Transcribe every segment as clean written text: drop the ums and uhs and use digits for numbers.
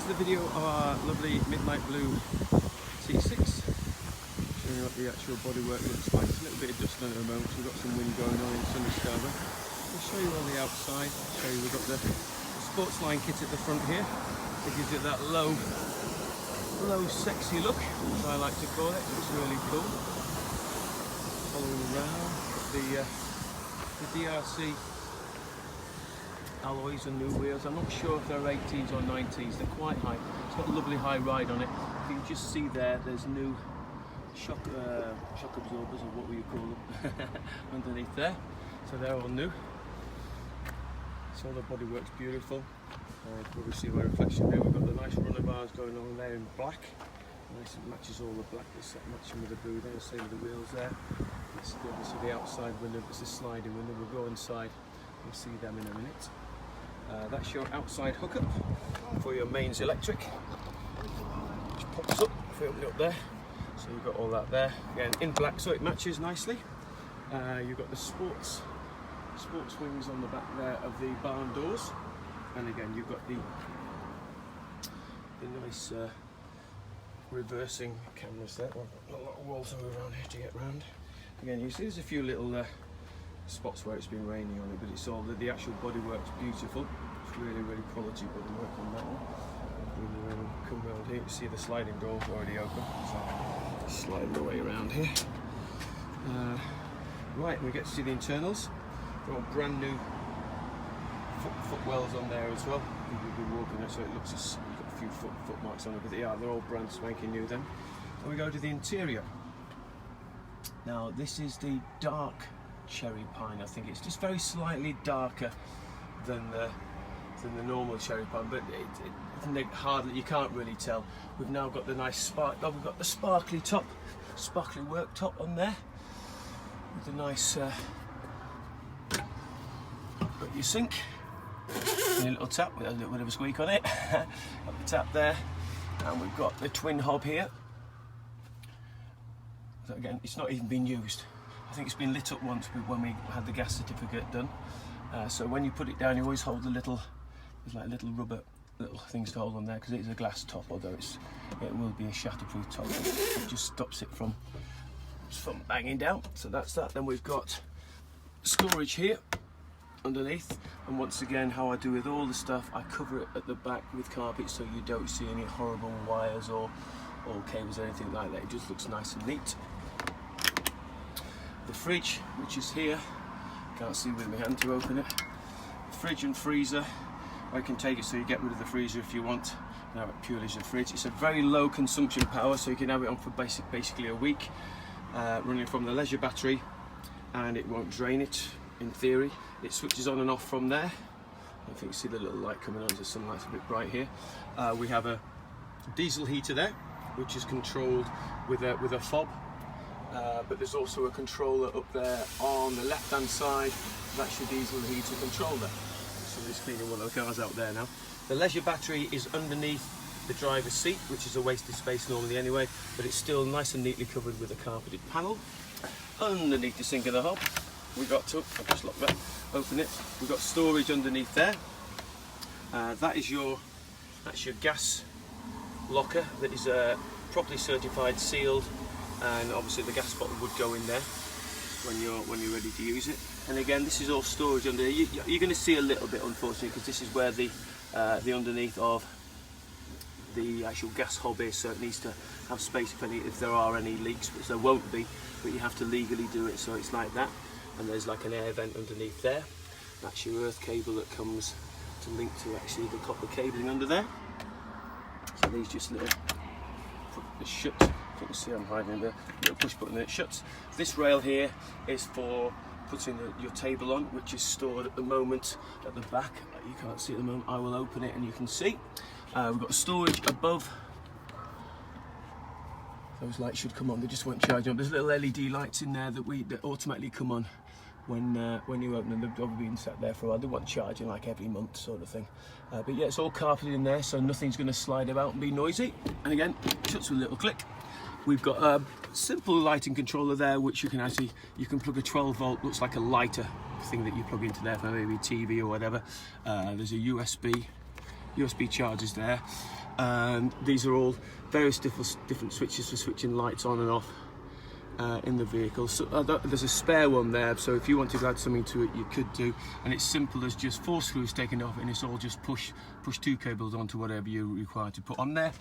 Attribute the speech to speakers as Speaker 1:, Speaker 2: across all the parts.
Speaker 1: is the video of our lovely midnight blue T6. Showing you what the actual bodywork looks like. There's a little bit of dust on it at the moment, so we've got some wind going on in sunny Scarborough. I'll show you on the outside. I'll show you we've got the sports line kit at the front here. It gives it that low sexy look, as I like to call it. It's really cool. Following around the DRC alloys and new wheels. I'm not sure if they're 18s or 19s. They're quite high. It's got a lovely high ride on it. You can just see there's new shock absorbers, or what will you call them, underneath there. So they're all new. So the bodywork's beautiful. You can probably see my reflection there. We've got the nice runner bars going on there in black. Nice, it matches all the black. It's matching with the blue there. Same with the wheels there. It's obviously the outside window. It's a sliding window. We'll go inside. You'll see them in a minute. That's your outside hookup for your mains electric, which pops up if we open it up there. So you've got all that there. Again, in black, so it matches nicely. You've got the sports wings on the back there of the barn doors. And again, you've got the nice reversing cameras there. Well, I've got a lot of walls around here to get round. Again, you see there's a few little spots where it's been raining on it, but it's all the actual bodywork's beautiful. It's really quality bodywork on that one. When you come around here, you see the sliding door's already open, so slide the way around here. Right, we get to see the internals. They're all brand new footwells on there as well. We've been walking there, so it looks as you've got a few foot marks on it, but yeah, they're all brand spanking new then. And we go to the interior. Now this is the dark cherry pine. I think it's just very slightly darker than the normal cherry pine, but hardly, you can't really tell. We've now got the nice spark. Oh, we've got the sparkly work top on there with the nice got your sink and a little tap with a little bit of a squeak on it. Got the tap there, and we've got the twin hob here. So again, it's not even been used. I think it's been lit up once when we had the gas certificate done. So when you put it down, you always hold there's like little rubber things to hold on there, because it is a glass top, although it will be a shatterproof top. It just stops it from banging down. So that's that. Then we've got storage here underneath, and once again, how I do with all the stuff, I cover it at the back with carpet so you don't see any horrible wires or cables or anything like that. It just looks nice and neat. The fridge, which is here, can't see with my hand to open it. Fridge and freezer, I can take it so you get rid of the freezer if you want. Now it purely as a fridge. It's a very low consumption power, so you can have it on for basically a week, running from the leisure battery, and it won't drain it in theory. It switches on and off from there. I think you see the little light coming on, the sunlight's a bit bright here. We have a diesel heater there, which is controlled with a fob. But there's also a controller up there on the left hand side. That's your diesel heater controller. Somebody's cleaning one of the cars out there now. The leisure battery is underneath the driver's seat, which is a wasted space normally anyway, but it's still nice and neatly covered with a carpeted panel. Underneath the sink of the hob, we got to, I'll just lock that, open it. We've got storage underneath there. That's your gas locker that is properly certified, sealed. And obviously the gas bottle would go in there when you're ready to use it. And again, this is all storage under here. You're going to see a little bit, unfortunately, because this is where the underneath of the actual gas hob is, so it needs to have space if there are any leaks, which there won't be, but you have to legally do it, so it's like that. And there's like an air vent underneath there. That's your earth cable that comes to link to actually the copper cabling under there. So these just little shut. You can see I'm hiding the little push button and it shuts. This rail here is for putting your table on, which is stored at the moment at the back. You can't see at the moment. I will open it and you can see. We've got storage above. Those lights should come on. They just won't charge up. There's little LED lights in there that automatically come on when you open them. They've probably been sat there for a while. They want charging like every month, sort of thing. But yeah, it's all carpeted in there, so nothing's going to slide about and be noisy. And again, shuts with a little click. We've got a simple lighting controller there, which you can plug a 12 volt, looks like a lighter thing that you plug into there for maybe TV or whatever. There's a USB USB chargers there, and these are all various different switches for switching lights on and off in the vehicle. So there's a spare one there, so if you wanted to add something to it, you could do, and it's simple as just 4 screws taken off, and it's all just push 2 cables onto whatever you require to put on there.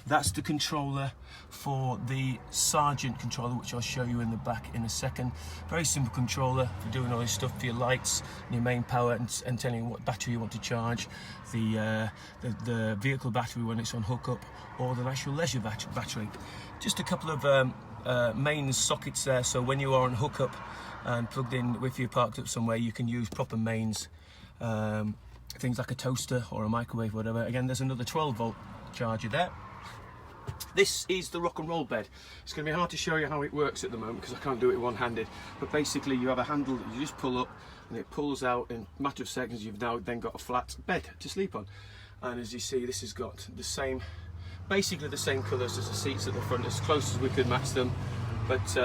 Speaker 1: That's the controller for the Sergeant controller, which I'll show you in the back in a second. Very simple controller for doing all this stuff for your lights, your main power, and telling you what battery you want to charge, the vehicle battery when it's on hookup, or the actual leisure battery. Just a couple of mains sockets there, so when you are on hookup and plugged in, if you're parked up somewhere, you can use proper mains, things like a toaster or a microwave, whatever. Again, there's another 12-volt charger there. This is the rock and roll bed. It's going to be hard to show you how it works at the moment because I can't do it one-handed, but basically you have a handle that you just pull up and it pulls out. In a matter of seconds you've now then got a flat bed to sleep on, and as you see, this has got the same, basically the same colours as the seats at the front, as close as we could match them, but it's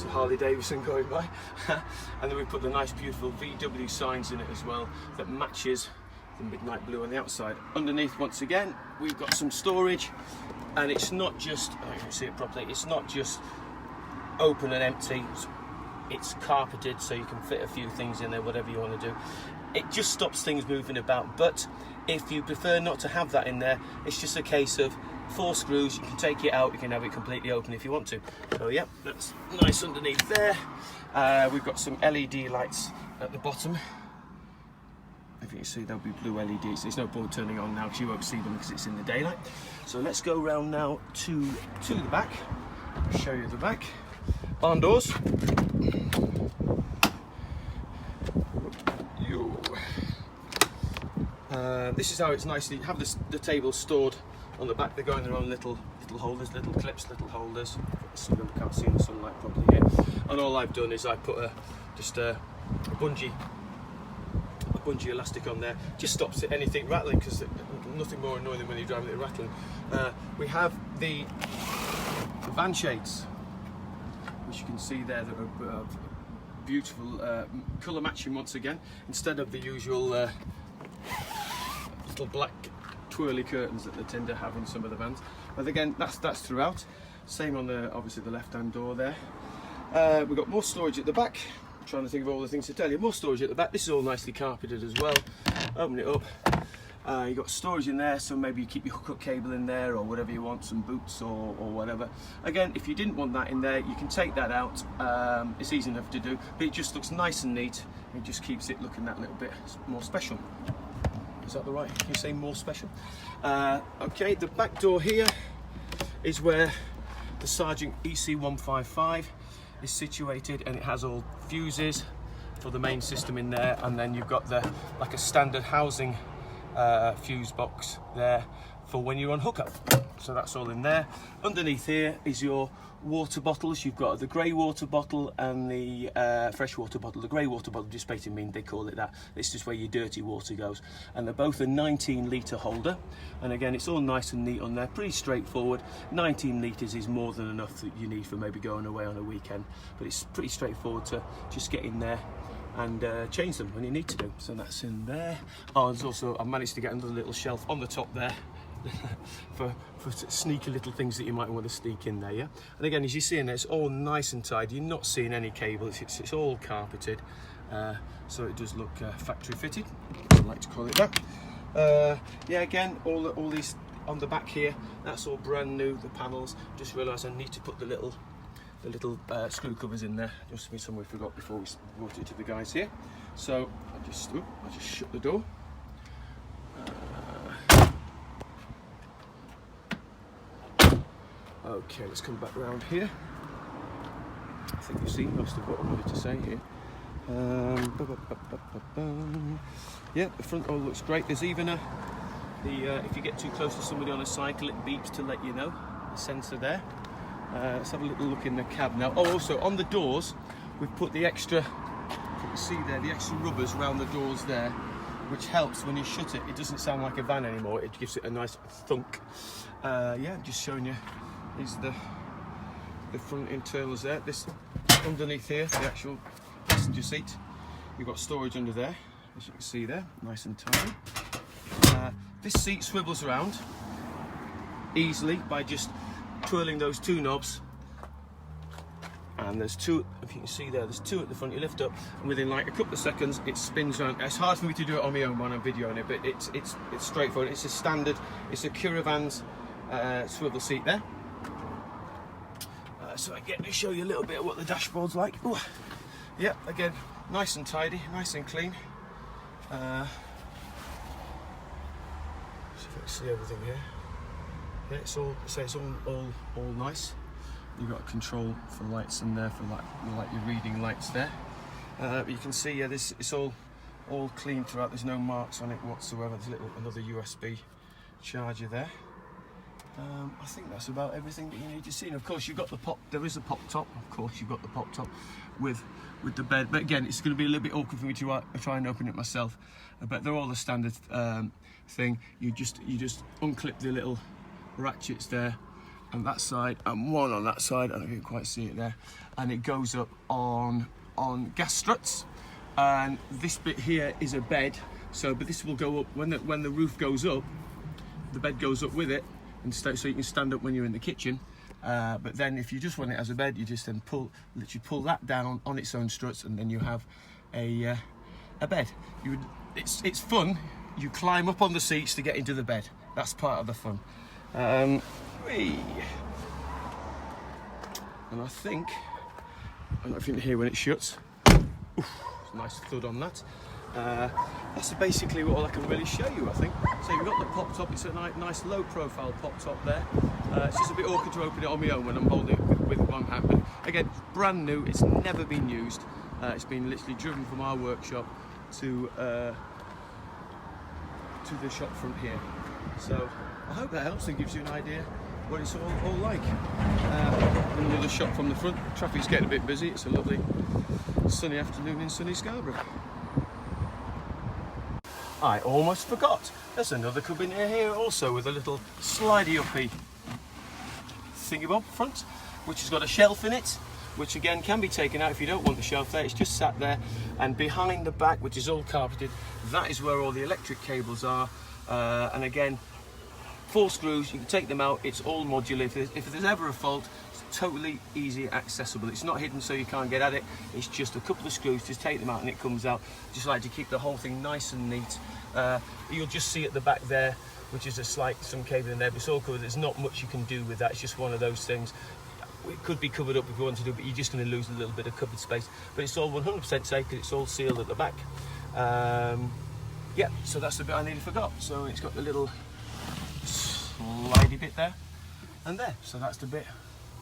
Speaker 1: a Harley Davidson going by. And then we put the nice beautiful VW signs in it as well that matches the midnight blue on the outside. Underneath, once again, we've got some storage, and it's not just, I don't know if you can see it properly, it's not just open and empty, it's carpeted so you can fit a few things in there, whatever you want to do. It just stops things moving about, but if you prefer not to have that in there, it's just a case of 4 screws, you can take it out, you can have it completely open if you want to. So yeah, that's nice underneath there. We've got some LED lights at the bottom. If you can see, there'll be blue LEDs. There's no point turning on now because you won't see them because it's in the daylight. So let's go round now to the back. I'll show you the back. Barn doors. This is how it's nicely, have the tables stored on the back. They go in their own little holders, little clips, little holders. Some of them can't see in the sunlight properly here. And all I've done is I put just a bungee elastic on there. Just stops it anything rattling, because nothing more annoying than when you're driving it rattling. We have the van shades, which you can see there, that are beautiful colour matching once again, instead of the usual little black twirly curtains that they tend to have in some of the vans. But again, that's throughout. Same on the, obviously, the left-hand door there. We've got more storage at the back. I'm trying to think of all the things to tell you. More storage at the back. This is all nicely carpeted as well. Open it up. You've got storage in there, so maybe you keep your hookup cable in there or whatever you want, some boots or whatever. Again, if you didn't want that in there, you can take that out. It's easy enough to do, but it just looks nice and neat. It just keeps it looking that little bit more special. Is that the right? Can you say more special? Okay, the back door here is where the Sergeant EC155 is situated, and it has all fuses for the main system in there, and then you've got like a standard housing fuse box there for when you're on hookup. So that's all in there. Underneath here is your water bottles. You've got the grey water bottle and the fresh water bottle. The grey water bottle just basically means they call it that. It's just where your dirty water goes. And they're both a 19-litre holder. And again, it's all nice and neat on there. Pretty straightforward. 19 litres is more than enough that you need for maybe going away on a weekend. But it's pretty straightforward to just get in there and change them when you need to do. So that's in there. Oh, there's also, I managed to get another little shelf on the top there for sneaky little things that you might want to sneak in there, yeah? And again, as you see in there, it's all nice and tidy. You're not seeing any cables. It's all carpeted, so it does look factory fitted. I like to call it that. Yeah, again, all these on the back here, that's all brand new, the panels. Just realised I need to put the little screw covers in there. Just be something we forgot before we brought it to the guys here. So I just shut the door. Okay, let's come back around here. I think you've seen most of what I wanted to say here. Yeah, the front all looks great. There's even if you get too close to somebody on a cycle, it beeps to let you know. The sensor there. Let's have a little look in the cab now. Oh, also on the doors, we've put the extra, you can see there, the extra rubbers around the doors there, which helps when you shut it. It doesn't sound like a van anymore. It gives it a nice thunk. Yeah, just showing you. These are the front internals there. This underneath here, the actual passenger seat. You've got storage under there, as you can see there, nice and tidy. this seat swivels around easily by just twirling those two knobs. And there's two, if you can see there's two at the front. You lift up, and within like a couple of seconds, it spins around. It's hard for me to do it on my own when I'm videoing it, but it's straightforward. It's a standard, it's a Caravan's swivel seat there. So I get to show you a little bit of what the dashboard's like. Ooh. Yeah, again, nice and tidy, nice and clean. See if I can see everything here. Yeah, it's all nice. You've got a control for lights in there, for like your reading lights there. But you can see, yeah, it's all clean throughout. There's no marks on it whatsoever. There's another USB charger there. I think that's about everything that you need to see. And of course, you've got the pop. There is a pop top. Of course, you've got the pop top with the bed. But again, it's going to be a little bit awkward for me to try and open it myself. But they're all the standard thing. You just unclip the little ratchets there on that side and one on that side. I don't know if you can quite see it there. And it goes up on gas struts. And this bit here is a bed. So, but this will go up when the roof goes up. The bed goes up with it. So you can stand up when you're in the kitchen, but then if you just want it as a bed, you just then literally pull that down on its own struts, and then you have a bed. It's fun. You climb up on the seats to get into the bed. That's part of the fun. And I think, I don't know if you can hear when it shuts. Oof, nice thud on that. That's basically all I can really show you, I think. So you've got the pop top. It's a nice low profile pop top there. It's just a bit awkward to open it on my own when I'm holding it with one hand. But again, brand new. It's never been used. It's been literally driven from our workshop to the shop front here. So I hope that helps and gives you an idea what it's all like. Another shot from the front. Traffic's getting a bit busy. It's a lovely sunny afternoon in sunny Scarborough. I almost forgot. There's another cabinet here also with a little slidey uppy thingy-bob front, which has got a shelf in it, which again can be taken out if you don't want the shelf there. It's just sat there, and behind the back, which is all carpeted, that is where all the electric cables are. And again, 4 screws, you can take them out. It's all modular. If there's ever a fault, it's totally easy accessible. It's not hidden so you can't get at it. It's just a couple of screws, just take them out and it comes out. Just like to keep the whole thing nice and neat. You'll just see at the back there, which is some cable in there, but it's all covered. There's not much you can do with that. It's just one of those things. It could be covered up if you want to do, but you're just going to lose a little bit of cupboard space. But it's all 100% safe because it's all sealed at the back. Yeah, so that's the bit I nearly forgot. So it's got the little slidey bit there and there. So that's the bit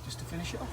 Speaker 1: just to finish it off.